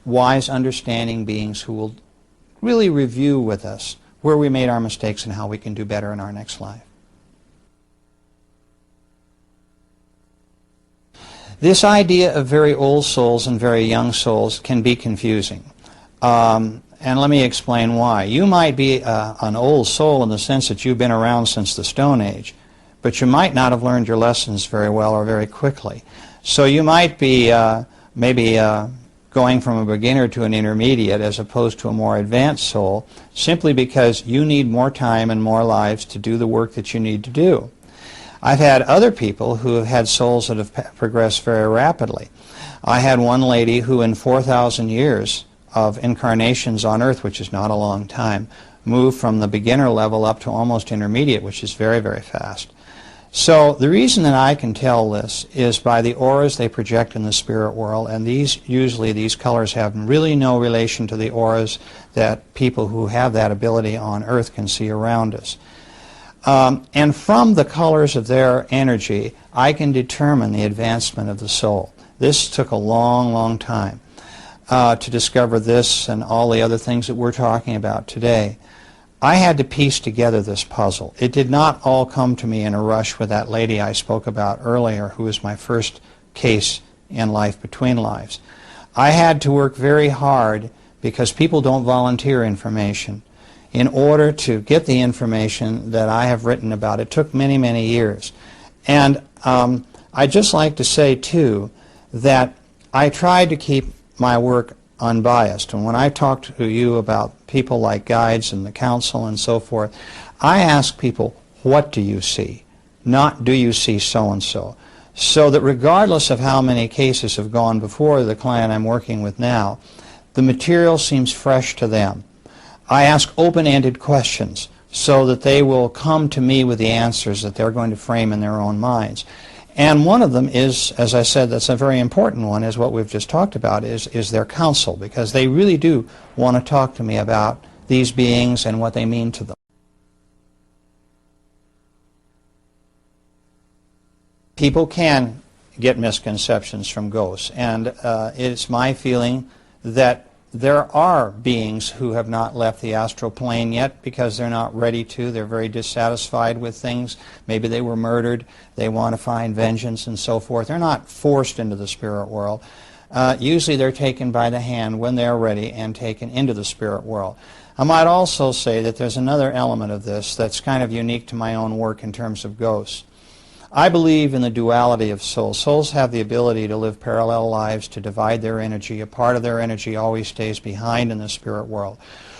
wise, understanding beings who will really review with us where we made our mistakes and how we can do better in our next life. This idea of very old souls and very young souls can be confusing. And let me explain why. You might be an old soul in the sense that you've been around since the Stone Age, but you might not have learned your lessons very well or very quickly. So you might be maybe going from a beginner to an intermediate as opposed to a more advanced soul, simply because you need more time and more lives to do the work that you need to do. I've had other people who have had souls that have progressed very rapidly. I had one lady who in 4,000 years of incarnations on Earth, which is not a long time, moved from the beginner level up to almost intermediate, which is very, very fast. So the reason that I can tell this is by the auras they project in the spirit world, and usually these colors have really no relation to the auras that people who have that ability on Earth can see around us. And from the colors of their energy, I can determine the advancement of the soul. This took a long, long time to discover this and all the other things that we're talking about today. I had to piece together this puzzle. It did not all come to me in a rush with that lady I spoke about earlier, who was my first case in Life Between Lives. I had to work very hard because people don't volunteer information. In order to get the information that I have written about, it took many, many years. And I'd just like to say, too, that I tried to keep my work unbiased. And when I talk to you about people like guides and the council and so forth, I ask people, what do you see? Not, do you see so-and-so? So that regardless of how many cases have gone before the client I'm working with now, the material seems fresh to them. I ask open-ended questions so that they will come to me with the answers that they're going to frame in their own minds. And one of them is, as I said, that's a very important one, is what we've just talked about, is their counsel, because they really do want to talk to me about these beings and what they mean to them. People can get misconceptions from ghosts, and it's my feeling that there are beings who have not left the astral plane yet because they're not ready to. They're very dissatisfied with things. Maybe they were murdered. They want to find vengeance and so forth. They're not forced into the spirit world. Usually they're taken by the hand when they're ready and taken into the spirit world. I might also say that there's another element of this that's kind of unique to my own work in terms of ghosts. I believe in the duality of souls. Souls have the ability to live parallel lives, to divide their energy. A part of their energy always stays behind in the spirit world.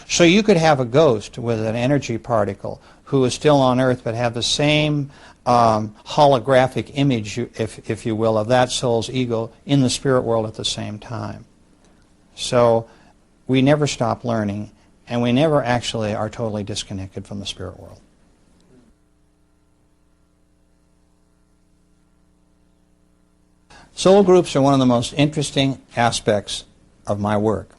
So you could have a ghost with an energy particle who is still on Earth but have the same holographic image, if you will, of that soul's ego in the spirit world at the same time. So we never stop learning, and we never actually are totally disconnected from the spirit world. Soul groups are one of the most interesting aspects of my work.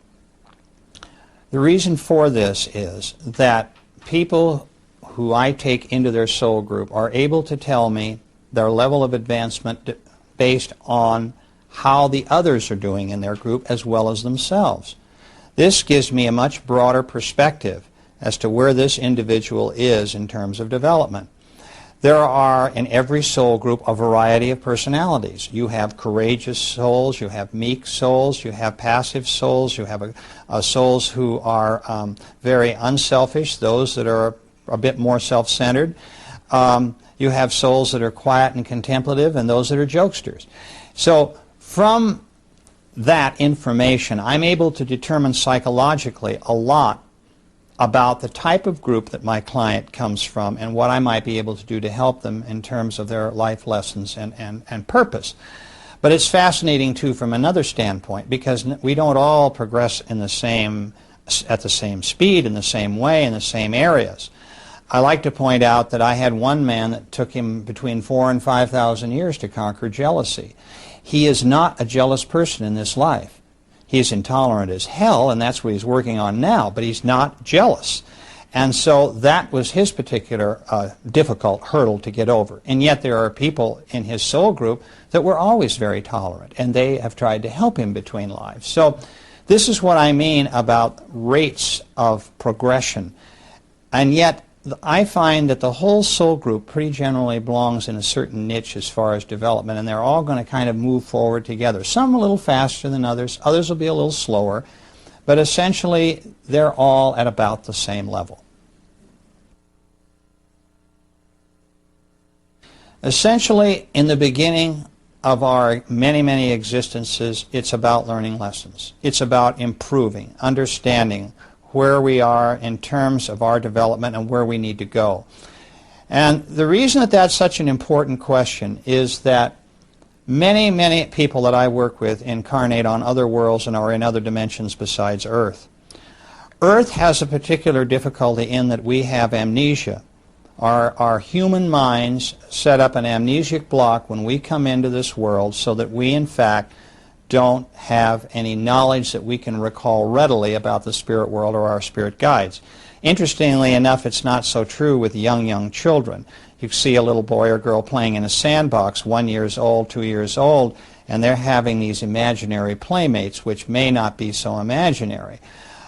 The reason for this is that people who I take into their soul group are able to tell me their level of advancement based on how the others are doing in their group as well as themselves. This gives me a much broader perspective as to where this individual is in terms of development. There are, in every soul group, a variety of personalities. You have courageous souls, you have meek souls, you have passive souls, you have souls who are very unselfish, those that are a bit more self-centered. You have souls that are quiet and contemplative, and those that are jokesters. So from that information, I'm able to determine psychologically a lot about the type of group that my client comes from and what I might be able to do to help them in terms of their life lessons and purpose. But it's fascinating, too, from another standpoint, because we don't all progress in the same, at the same speed, in the same way, in the same areas. I like to point out that I had one man that took him between 4,000 and 5,000 years to conquer jealousy. He is not a jealous person in this life. He's intolerant as hell, and that's what he's working on now, but he's not jealous. And so that was his particular difficult hurdle to get over. And yet there are people in his soul group that were always very tolerant, and they have tried to help him between lives. So This is what I mean about rates of progression. And yet, I find that the whole soul group pretty generally belongs in a certain niche as far as development, and they're all going to kind of move forward together. Some a little faster than others. Others will be a little slower. But essentially, they're all at about the same level. Essentially, in the beginning of our many, many existences, it's about learning lessons. It's about improving, understanding where we are in terms of our development and where we need to go. And the reason that that's such an important question is that many, many people that I work with incarnate on other worlds and are in other dimensions besides Earth. Earth has a particular difficulty in that we have amnesia. Our human minds set up an amnesic block when we come into this world so that we, in fact, don't have any knowledge that we can recall readily about the spirit world or our spirit guides. Interestingly enough, it's not so true with young children. You see a little boy or girl playing in a sandbox, 1 year old, 2 years old, and they're having these imaginary playmates, which may not be so imaginary.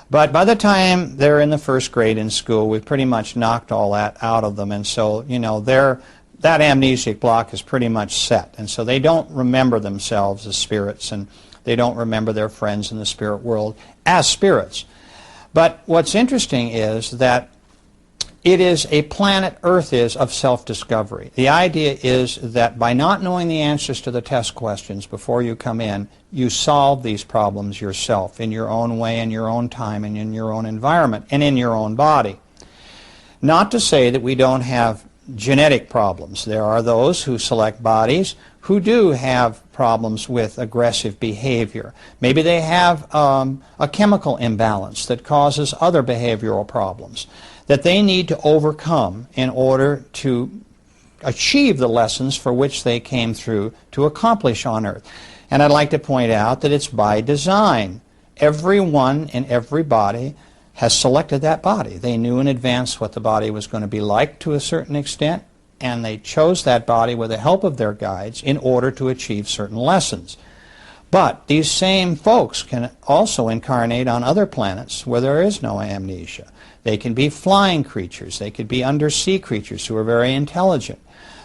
But by the time they're in the first grade in school, we've pretty much knocked all that out of them, and so, you know, that amnesic block is pretty much set, and so they don't remember themselves as spirits, and they don't remember their friends in the spirit world as spirits. But what's interesting is that it is a planet, Earth is, of self-discovery. The idea is that by not knowing the answers to the test questions before you come in, you solve these problems yourself in your own way, in your own time, and in your own environment, and in your own body. Not to say that we don't have genetic problems. There are those who select bodies who do have problems with aggressive behavior. Maybe they have a chemical imbalance that causes other behavioral problems that they need to overcome in order to achieve the lessons for which they came through to accomplish on Earth. And I'd like to point out that it's by design. Everyone in every body has selected that body. They knew in advance what the body was going to be like to a certain extent, and they chose that body with the help of their guides in order to achieve certain lessons. But these same folks can also incarnate on other planets where there is no amnesia. They can be flying creatures. They could be undersea creatures who are very intelligent.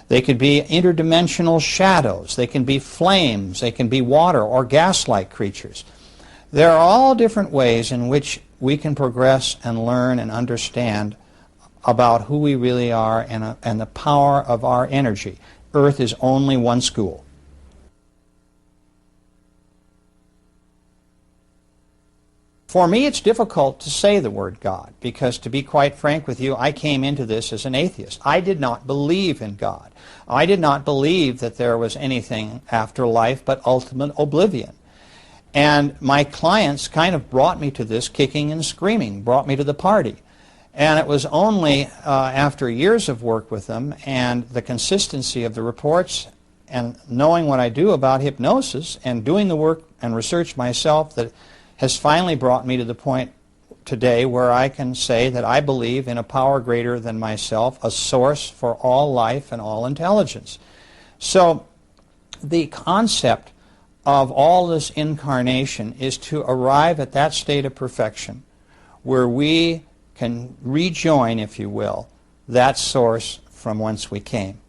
They could be interdimensional shadows. They can be flames. They can be water or gas-like creatures. There are all different ways in which we can progress and learn and understand about who we really are and the power of our energy. Earth is only one school. For me, it's difficult to say the word God because, to be quite frank with you, I came into this as an atheist. I did not believe in God. I did not believe that there was anything after life but ultimate oblivion. And my clients kind of brought me to this kicking and screaming, brought me to the party. And it was only after years of work with them and the consistency of the reports and knowing what I do about hypnosis and doing the work and research myself that has finally brought me to the point today where I can say that I believe in a power greater than myself, a source for all life and all intelligence. So the concept of all this incarnation is to arrive at that state of perfection where we can rejoin, if you will, that source from whence we came.